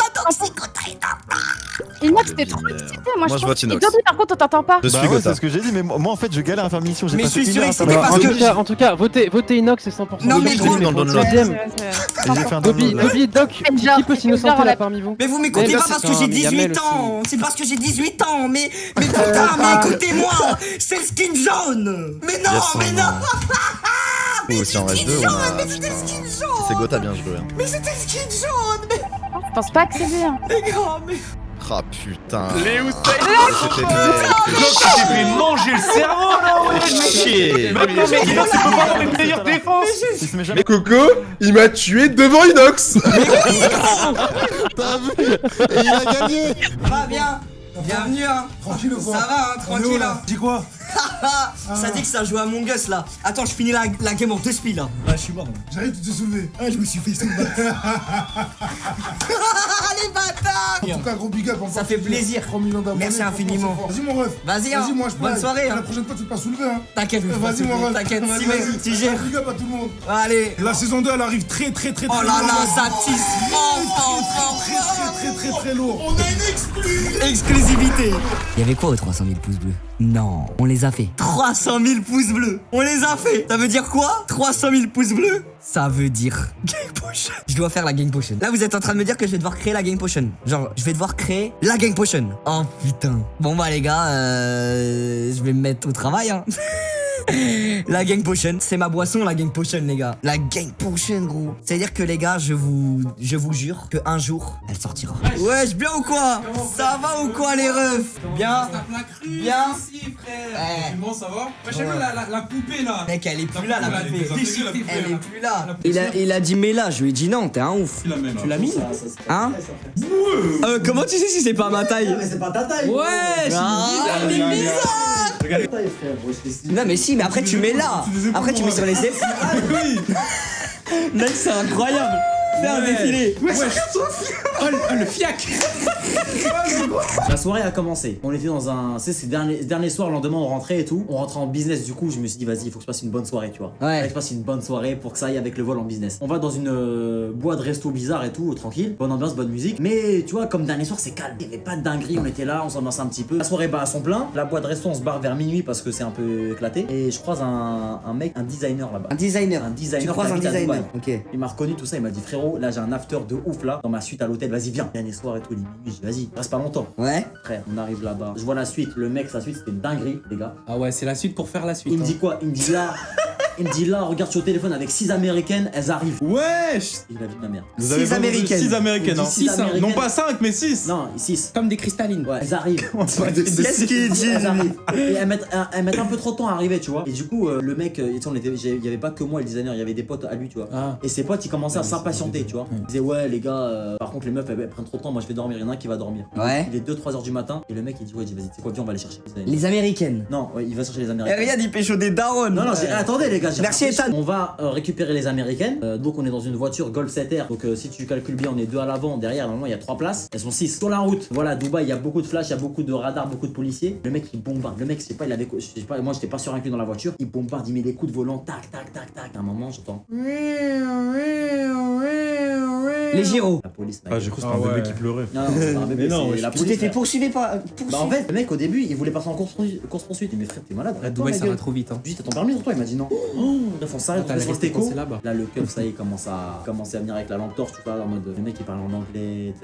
Inox, t'es trop Dobby, excité. Moi, Moi, je je vote pense. Et Inox. Dobby, par contre, on t'entend pas. Je Bah suis ouais, Gotha. c'est ce que j'ai dit, mais moi en fait je galère à faire mission, j'ai Mais passé je suis une sûr heure à que faire c'était ma parce mission. que- En tout cas, votez Inox c'est 100%. Non, mais Dobby, gros, Dobby, dans le pour download. deuxième. Et j'ai fait un Dobby, download. Dobby, Doc, genre, qui peut s'innocenter genre, là la- parmi vous? Mais vous m'écoutez Mais pas là, parce c'est que j'ai un Yamel 18 ans. C'est parce que j'ai 18 ans. Mais putain, mais écoutez-moi. C'est le skin jaune. Mais non, Yes, mais non. non. Ou si on reste deux, jaune, on a. mais c'était le skin jaune. C'est Gotha, bien joué. hein. Mais c'était le skin jaune. Mais Je pense pas que c'est lui. hein. les gars, mais. Ah putain. Léo C'était Doc, tu t'es fait manger le cerveau là, ouais. chier. Maintenant, mais Inox, il peut pas avoir une meilleure défense. Il se met jamais. Mais Coco, il m'a tué devant Inox. T'as vu? Et il a gagné. Va bien. Bienvenue, hein. Tranquille ou quoi? Ça va, hein, On est où, tranquille. là hein. Dis quoi? Ça dit que ça joue à Among Us là. Attends, je finis la game en 2 spies là. Ah, je suis mort. J'arrive de te soulever. Ah, je me suis fait soulever. Les bâtards. En tout cas, gros big up. Ça fait plaisir. 3 millions d'abonnés. Merci infiniment. Vas-y, mon ref. Vas-y, hein. Vas-y, moi je Bonne passe. soirée, hein. La prochaine fois, tu te pas soulever, hein. T'inquiète, Vas-y, mon ref. t'inquiète. Si, vas-y, tu gères. Big up à tout le monde. Allez. La saison 2, elle arrive très Oh là là, ça tisse très lourd. On a une exclusivité. Il y avait quoi aux 300 000 pouces bleus? Non, on les a fait. 300 000 pouces bleus. On les a fait. Ça veut dire quoi? 300 000 pouces bleus? Ça veut dire Gang Potion. Je dois faire la Gang Potion. Là, vous êtes en train de me dire que je vais devoir créer la Gang Potion. Genre, je vais devoir créer la Gang Potion. Oh putain. Bon bah les gars, je vais me mettre au travail, hein. La Gang Potion, c'est ma boisson, la Gang Potion, les gars. La Gang Potion, gros. C'est-à-dire que les gars, je vous jure que un jour, elle sortira. Wesh, bien ou quoi? Ça va ou quoi, les refs? Bien. Bien. Ici, frère. Ouais. Bon, ça va. J'ai vu la poupée là. Mec, elle est plus là, la poupée. poupée. Elle est plus là. Il a dit mais là, je lui ai dit non, t'es un ouf. Tu l'as mis? Hein? Comment tu sais si c'est pas ma taille? Mais c'est pas ta taille. Ouais, c'est bizarre. Non mais si, mais après tu mets là. Après tu mets sur les épaules. Mec, c'est incroyable. Fais un défilé. Oh, le fiac. La soirée a commencé. On était dans un. Tu sais, ces derniers soirs, le lendemain, on rentrait et tout. On rentrait en business, du coup, je me suis dit, vas-y, il faut que je passe une bonne soirée, tu vois. Ouais. Fallait que je passe une bonne soirée pour que ça aille avec le vol en business. On va dans une boîte resto bizarre et tout, tranquille. Bonne ambiance, bonne musique. Mais tu vois, comme dernier soir, c'est calme. Il y avait pas de dinguerie, on était là, on s'ambiançait un petit peu. La soirée bat à son plein. La boîte resto, on se barre vers minuit parce que c'est un peu éclaté. Et je croise un mec, un designer là-bas. Un designer. Tu croises un designer. Ok. Il m'a reconnu tout ça, il m'a dit frérot, là j'ai un after de ouf là, dans ma suite à l'hôtel, vas-y viens. Dernier soir et tout, il est minuit, j'ai dit vas-y, reste pas longtemps. Ouais. Frère, on arrive là-bas, je vois la suite, le mec, sa suite c'était une dinguerie, les gars. Ah ouais, c'est la suite pour faire la suite. Il me dit quoi? Il me dit là, regarde sur le téléphone avec 6 américaines, elles arrivent. Wesh. Il a vu ma mère. 6 américaines. 6 américaines, hein. 6 américaines. Non pas 5, mais 6. Non, 6. Comme des cristallines. Ouais, elles arrivent. Qu'est-ce qu'il dit? Elles arrivent. Et elles mettent un peu trop de temps à arriver, tu vois. Et du coup, le mec, il y avait pas que moi, le designer, il y avait des potes à lui, tu vois. Ah. Et ses potes, ils commençaient à s'impatienter, tu vois. Ils disaient, ouais, les gars, par contre, les meufs, elles prennent trop de temps, moi je vais dormir. Il y en a un qui va dormir. Ouais. Il est 2-3 heures du matin, et le mec, il dit, ouais, vas-y, c'est quoi, viens, on va aller chercher Les américaines. Non, ouais, il va chercher les Et américaines. regarde, il pécho des darons. Non, attendez les gars, j'ai Merci, réfléchi. Ethan. On va récupérer les américaines. Donc on est dans une voiture Golf 7R. Donc si tu calcules bien, on est 2 à l'avant. Derrière, normalement, il y a 3 places. Elles sont 6 sur la route. Voilà, Dubaï, il y a beaucoup de flashs, il y a beaucoup de radars, beaucoup de policiers. Le mec, il bombarde. Le mec, je sais pas, moi, j'étais pas surinclus dans la voiture. Il bombarde, il met des coups de volant. Tac, tac, tac, tac. À un moment, j'entends. Les gyros. La police. Ah, j'ai cru que c'était un bébé qui pleurait. Non, c'est pas un bébé, c'est la Tu police. t'es fait poursuivre par. Bah en fait, le mec au début, il voulait passer en course-poursuite. Il m'a dit, frère, t'es malade. À Dubaï, ça va trop vite. Hein. Lui, t'as ton permis sur toi? Il m'a dit non. Bref, on s'arrête, on T'as est sur le resté teco. coincé là-bas. Là, le keuf, ça y est, commence à venir avec la lampe torche, tu vois, en mode. Le mec, il parle en anglais.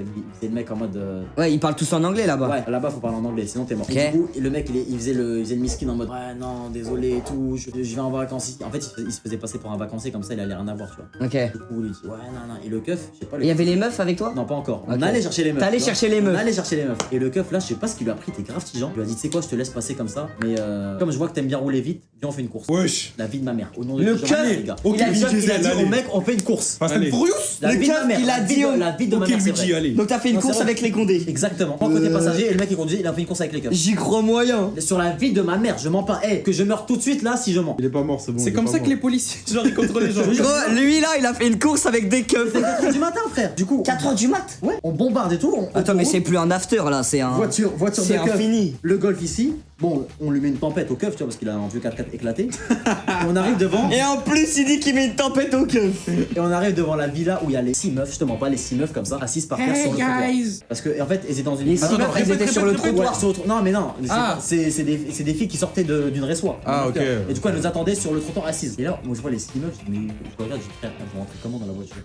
C'est le mec en mode. Ouais, ils parlent tous en anglais là-bas. Ouais, là-bas, faut parler en anglais, sinon t'es mort. Ok. Et du coup, le mec, il faisait le miskin en mode. Ouais, non, désolé et tout, je vais en vacances ici. En fait, il se faisait passer pour un vacancier, comme ça, il allait rien avoir, tu vois. Ok. Du coup, il dit, ouais, non. Et le keuf, je sais pas. Il y avait les meufs avec toi? Non, pas encore. Ok. On allait chercher les meufs. T'allais tu vois. chercher les meufs. On allait chercher les meufs. Et le keuf, là, je sais pas ce qu'il lui a pris, t'es grave tigeant. Il lui a dit, tu sais quoi, je te laisse passer comme ça. Mais comme je vois que t'aimes bien rouler vite, viens, on fait une course. Wesh. La vie de ma mère. Au nom de Le Dieu, keuf, les gars. Ok, Il a dit allez. au mec, on fait une course. Fast and Furious. La Le vie de ma keuf, mère. il a dit la vie de ma mère, c'est vrai. allez. Donc t'as fait une Non, c'est course vrai. avec les condés. Exactement. En côté passager, et le mec qui conduisait, il a fait une course avec les keufs. J'y crois moyen. Sur la vie de ma mère, je mens pas. Que je meurs tout de suite là si je mens. Il est pas mort, c'est bon. C'est comme ça que les policiers, genre, ils contrôlent les gens. Gros, lui là, il a fait une course avec des keufs. C'est 4h du matin, frère. Du coup, 4h du mat. ouais, on bombarde et tout. Attends, mais c'est plus un after là, c'est un. voiture C'est de keuf. infini. Le golf ici. Bon, on lui met une tempête au keuf, tu vois, parce qu'il a un vieux 4x4 éclaté. Et on arrive devant. Et en plus, il dit qu'il met une tempête au keuf. Et on arrive devant la villa où il y a les 6 meufs, justement pas les 6 meufs comme ça, assises par terre sur le trottoir. Parce que en fait, elles étaient dans une. Les 6 meufs, elles étaient sur le trottoir. Ouais, sur le non mais non, Ah. c'est des filles qui sortaient d'une résoie. Ah, ok. Et du coup elles nous attendaient sur le trottoir assises. Et là, moi je vois les 6 meufs, je dis, mais je regarde, je dis frère, elles vont rentrer comment dans la voiture?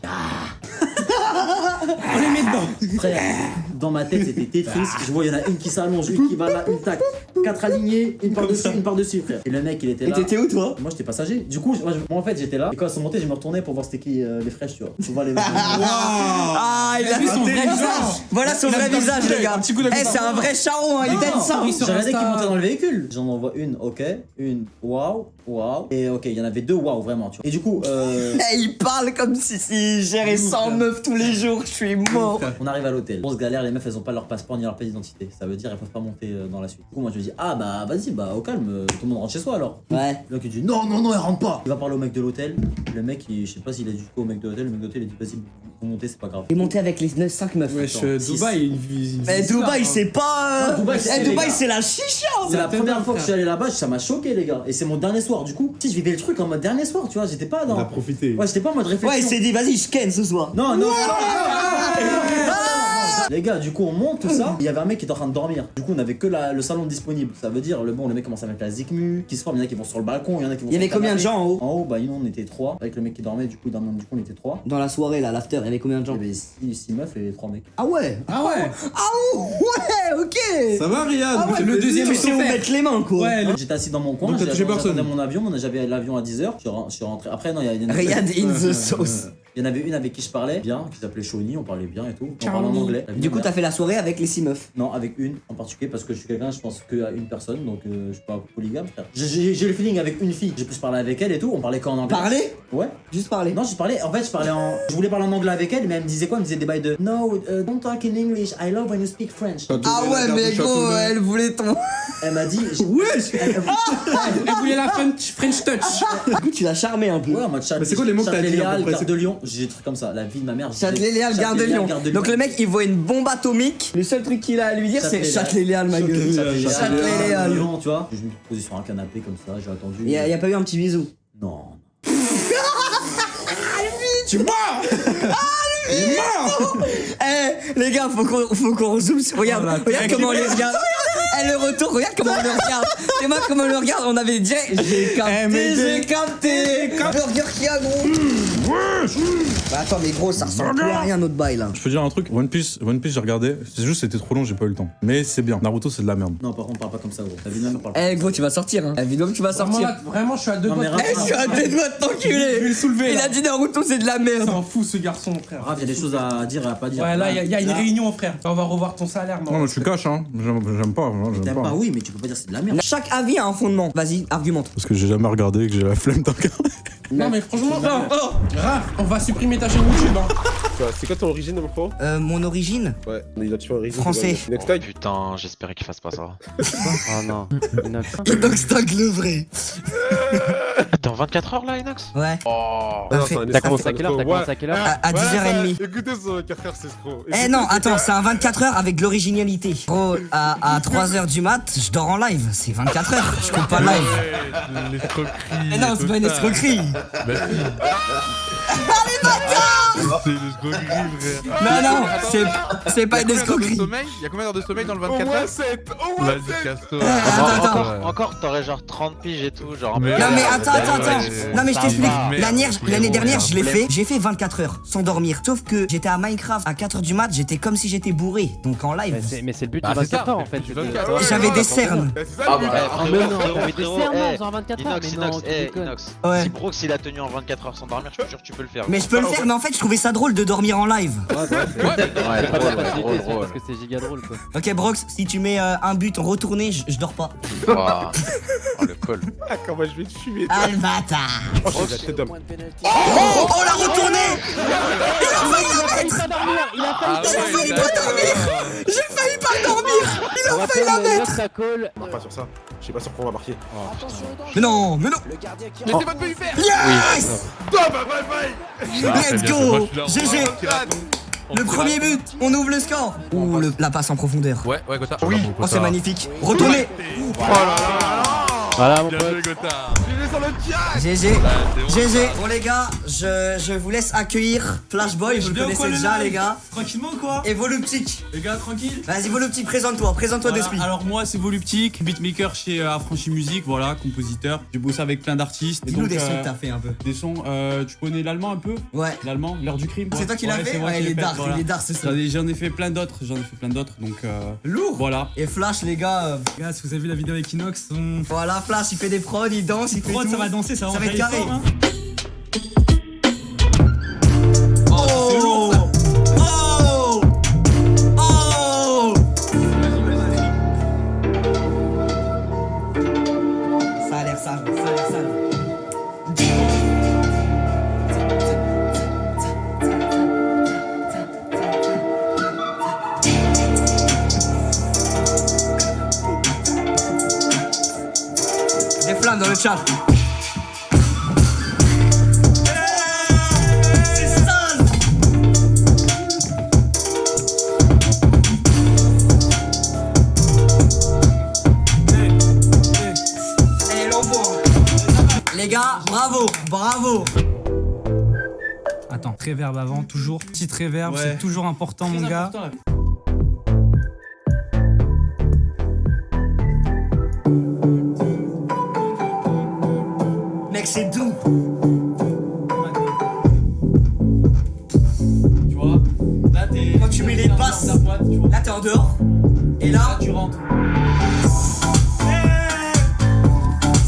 On les met dedans. Frère, dans ma tête c'était Tetris, je vois il y en a une qui s'allonge, une qui va là, une tac, 4 alignés, une par-dessus, frère. Et le mec il était Et là. t'étais où toi? Moi j'étais passager. Du coup, moi en fait j'étais là. Et quand elles sont montées, je me retournais pour voir c'était qui les fraîches, tu vois. Pour voir les Ah, il a vu son fait vrai visage. Voilà son vrai visage, les gars. Eh, c'est un vrai charron, il donne ça. Oui, sur J'ai regardé Insta. qu'ils montaient dans le véhicule. J'en envoie une, ok. Une, waouh. Et ok, il y en avait 2 waouh, vraiment, tu vois. Et du coup, Eh, il parle comme si il gérait 100 meufs tous les jour, je suis mort. On arrive à l'hôtel. Grosse galère, les meufs elles ont pas leur passeport ni leur pièce d'identité. Ça veut dire elles peuvent pas monter dans la suite. Du coup moi je me dis ah bah vas-y bah au calme, tout le monde rentre chez soi alors. Ouais. Le mec il dit non elle rentre pas. Il va parler au mec de l'hôtel. Le mec je sais pas s'il a dit quoi au mec de l'hôtel. Le mec de l'hôtel il dit vas-y vous montez c'est pas grave. Il est monté avec les 5 meufs. Wesh, Dubaï, Mais Dubaï c'est pas. Dubaï, Dubaï c'est la chicha. C'est la première fois que je suis allé là-bas, ça m'a choqué les gars. Et c'est mon dernier soir. Du coup, si je vivais le truc en mode dernier soir, tu vois, j'étais pas dans. On a profité. Ouais, j'étais pas en mode réflexion. Ouais, il s'est dit vas-y, je ken ce soir. Non. Les gars, du coup, on monte tout ça. Il y avait un mec qui était en train de dormir. Du coup, on avait que le salon disponible. Ça veut dire, le mec commence à mettre la zikmu, qui se forme. Il y en a qui vont sur le balcon, il y en a qui vont. Il y avait combien de gens en haut? En haut, bah, nous, on était 3. Avec le mec qui dormait, du coup, on était 3. Dans la soirée, là, l'after, il y avait combien de gens? Il y avait 6 meufs et 3 mecs. Ah ouais. Ah ouais. Ah ouais, ok. Ça va, Riyad? Ah ouais, le deuxième, tu il sais où mettre les mains, quoi. Ouais, J'étais assis dans mon coin, Donc, t'as touché personne. j'attendais mon avion, j'avais l'avion à 10h. Je suis rentré. Après, non, il y en a Riyad in the sauce. Il y en avait une avec qui je parlais bien, qui s'appelait Shawnee, on parlait bien et tout. On parlait en anglais. Du coup, t'as fait la soirée avec les 6 meufs? Non, avec une en particulier, parce que je suis quelqu'un, je pense qu'à une personne, donc je suis pas polygame, frère. J'ai le feeling avec une fille, j'ai plus parlé avec elle et tout, on parlait qu'en anglais. Parler? Ouais. Juste parler? Non, je parlais en Je voulais parler en anglais avec elle, mais elle me disait quoi? Elle me disait des bails de No, don't talk in English, I love when you speak French. Ah ouais, mais gros, elle voulait ton. Elle m'a dit. Wesh. Elle voulait la French touch. Du coup, tu l'as charmé un peu. Ouais, en mode chat. Mais c'est quoi les mots que t'as dit à peu près? Gare de Lyon, j'ai des trucs comme ça, la vie de ma mère. Châtelet-Léal, Gare de Lyon. Donc le mec, il voit une bombe atomique. Le seul truc qu'il a à lui dire, c'est Châtelet-Léal, ma gueule. Châtelet-Léal. Tu vois. Je me suis posé sur un canapé comme ça, j'ai attendu. Y a pas eu un petit bisou? Non. Tu mords. Eh, les gars, faut qu'on rezoome. Regarde comment on les regarde. Eh, le retour, regarde comment on le regarde. Et moi, comment on le regarde, on avait dit j'ai capté. Burger qui a gros. Bah attends, mais gros, ça ressemble plus à rien notre bail là. Je peux dire un truc, One Piece j'ai regardé, c'est juste c'était trop long, j'ai pas eu le temps. Mais c'est bien, Naruto c'est de la merde. Non, par contre, parle pas comme ça, gros. La vie de ma mère parle pas. Eh, gros, tu vas sortir, hein. Évidemment que tu vas sortir. Vraiment, je suis à 2 doigts. Eh, je suis à 2 doigts de t'enculer. Je vais le soulever. Il a dit Naruto, c'est de la merde. C'est un fou ce garçon, frère. Grave, il y a des choses à dire et à pas dire. Ouais, là, il y a une réunion, frère. On va revoir ton salaire, Non mais je suis cash hein, j'aime pas. T'aimes pas, oui, mais tu peux pas dire c'est de la merde. Chaque avis a un fondement. Vas-y, argumente. Parce que j'ai jamais regardé et que j'ai la flemme d'en regarder. Non, mais franchement, Raph, on va supprimer ta chaîne YouTube, hein. C'est quoi ton origine, mon frère? Mon origine? Ouais, l'identité origine. Français. Next time. Putain, j'espérais qu'il fasse pas ça. Oh non, Inox. Inox Tag le vrai. T'es en 24 heures là, Inox? Ouais. Oh. T'as commencé à quelle heure? À 10h30. Écoutez ce qu'a faire, c'est trop. Eh non, attends, c'est un 24 heures avec de l'originalité. Gros, à 3h du mat, je dors en live. C'est 24 heures, je compte pas live. Eh non, c'est pas une escroquerie. Allez, bâtard! C'est une escroquerie, frère. Non, c'est pas une escroquerie. Il y a combien d'heures de sommeil dans le 24 Au moins heures? 7. Vas-y, casse-toi. Attends. Encore, t'aurais genre 30 piges et tout, genre. Non mais attends. Non mais je t'explique. L'année dernière, je l'ai fait. J'ai fait 24 heures sans dormir. Sauf que j'étais à Minecraft à 4h du mat, j'étais comme si j'étais bourré. Donc en live. Mais c'est le but de 24 heures en fait. J'avais des cernes. Mais non, t'avais des cernes en faisant 24 heures. Inox, Ouais. si Brooks il a tenu en 24 heures sans dormir, je te jure, tu peux le faire. Mais je peux le faire, mais en fait, je trouvais ça drôle de dormir en live. Parce que c'est giga drôle quoi. Ok, Brox, si tu mets un but retourné, je dors pas. Oh le col. Ah, comment je vais te fumer. Ah le bâtard. Oh, j'ai la tête d'homme. Oh, la retournée. Il a failli la mettre. Il a failli pas dormir. J'ai failli pas dormir. Il a failli la mettre. On va pas sur ça. Je sais pas sur quoi on va marquer. Mais non. Laissez votre pays faire. Yes. Bye. Let's go. GG. Le premier but, on ouvre le score. Ouh, la passe en profondeur. Ouais, Gotha. Oui. Oh, c'est magnifique. Retournez. Oh là là. Voilà mon pote. GG. Bon les gars, je vous laisse accueillir Flashboy, vous le connaissez déjà les gars. Tranquillement quoi. Et Voluptic. Les gars tranquille. Vas-y Voluptic, présente-toi Voilà, d'esprit. alors moi c'est Voluptic, beatmaker chez Affranchi Music, voilà, compositeur. J'ai bossé avec plein d'artistes. Dis-nous des sons que t'as fait un peu. Des sons, tu connais l'allemand un peu? Ouais. L'allemand, l'heure du crime. C'est toi qui l'as fait? Ouais, il est dark, c'est ça. J'en ai fait plein d'autres, donc lourd. Voilà. Et Flash les gars. Gars, si vous avez vu la vidéo avec Inox, voilà, Flash il fait des prods, il danse, il fait tout. Ça va danser, ça va être carré. Hein. Oh, c'est lourd ça. Oh. Ça a l'air sale. chat. Les gars, bravo, bravo. Attends, réverb avant, toujours. Petite réverb, Ouais. c'est toujours important, mon gars. Mec, c'est doux. Tu vois, là t'es. Quand tu mets les basses, là t'es en dehors. Et là, tu rentres.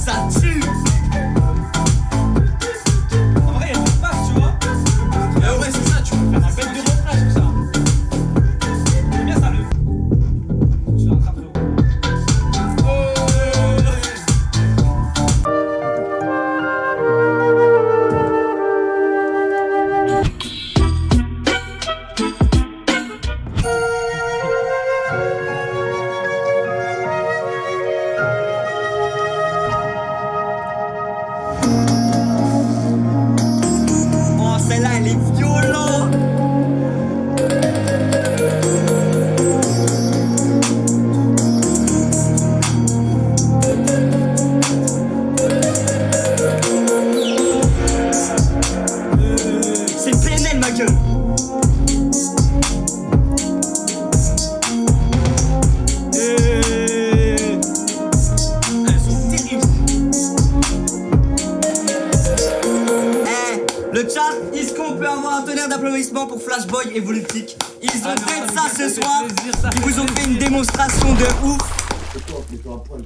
ça tue. En vrai, il y a de l'espace, tu vois. Et ouais, c'est ça, tu peux faire un bête de refrain sur ça. C'est bien ça, le. Tu l'attrapes, frérot. Oh, celle-là, elle est violente. C'est PNL, ma gueule. Elles sont terribles. Le chat, est-ce qu'on peut avoir un tonnerre d'applaudissements pour Flashboy et Voluptic? Ils ont fait ça ce soir. Ils vous ont fait une démonstration de ouf.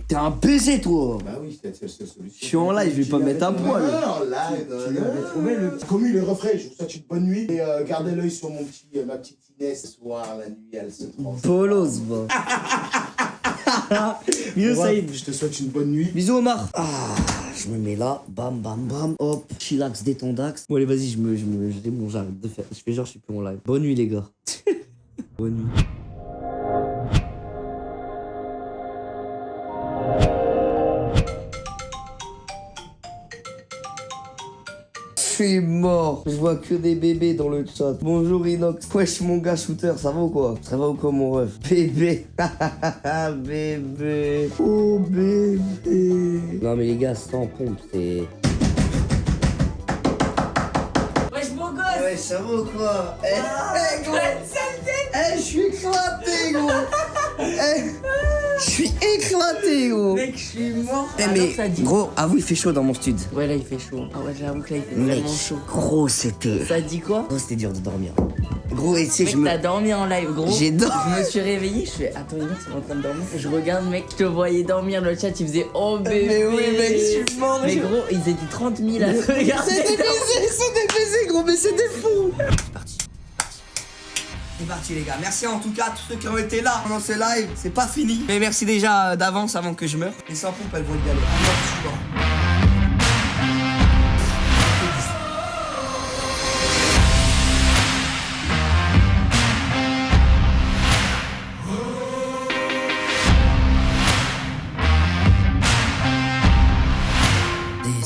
T'es un baiser, toi. Bah oui, c'est la seule solution. Je suis en live, je vais pas me mettre à poil. Non, live. Tu l'avais trouvé le petit. Commu, le refrain, je vous souhaite une bonne nuit. Et gardez l'œil sur ma petite Inès ce soir, la nuit, elle se transforme. Polos, va. Bisous, Saïd. Je te souhaite une bonne nuit. Bisous, Omar. Ah, je me mets là, bam, bam, bam, hop, chillax, détendax. Bon, allez, vas-y, je bon, j'arrête de faire. Je fais genre, je suis plus en live. Bonne nuit, les gars. Bonne nuit. Je suis mort. Je vois que des bébés dans le chat. Bonjour Inox. Wesh mon gars shooter, ça va ou quoi? Ça va ou quoi mon ref? Bébé. Bébé. Oh bébé. Non mais les gars, sans pompe, c'est... Wesh mon gosse. Ouais, ça va ou quoi? Eh gros. Eh, je suis éclaté gros. Je suis éclaté gros. Mec, je suis mort. Eh mais gros, avoue il fait chaud dans mon stud. Ouais, là il fait chaud. Ah ouais, j'avoue que là il fait Mec, vraiment chaud. gros c'était... Ça dit quoi? Gros c'était dur de dormir. Gros et tu sais Mec, je me... t'as dormi en live, gros. J'ai dormi. Je me suis réveillé, je fais attends, Inox, c'est en train de dormir. Je regarde, mec, je te voyais dormir, le chat il faisait oh bébé. Mais oui mec, je suis mort. Mais gros, ils étaient 30 000 à te regarder. C'est des baisers gros, mais c'est des fous. C'est parti les gars, merci en tout cas à tous ceux qui ont été là pendant ce live, c'est pas fini. Mais merci déjà d'avance avant que je meure. Les sans pompes elles vont y aller.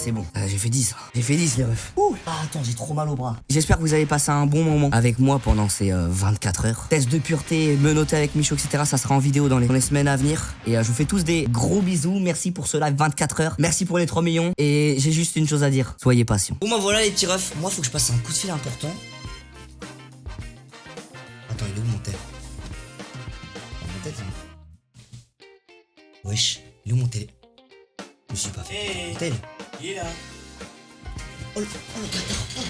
C'est bon, j'ai fait 10. J'ai fait 10 les refs. Ouh. Ah, attends, j'ai trop mal au bras. J'espère que vous avez passé un bon moment avec moi pendant ces 24 heures. Test de pureté, menotté avec Micho, etc. Ça sera en vidéo dans les semaines à venir. Et je vous fais tous des gros bisous. Merci pour ce live 24 heures. Merci pour les 3 millions. Et j'ai juste une chose à dire. Soyez patients. Bon, bah voilà les petits refs. Moi, faut que je passe un coup de fil important. Attends, il est où mon tel? Mon tel, wesh, il est où mon télé? Je me suis pas fait. Mon tel. Il est là. Oh le bâtard, oh le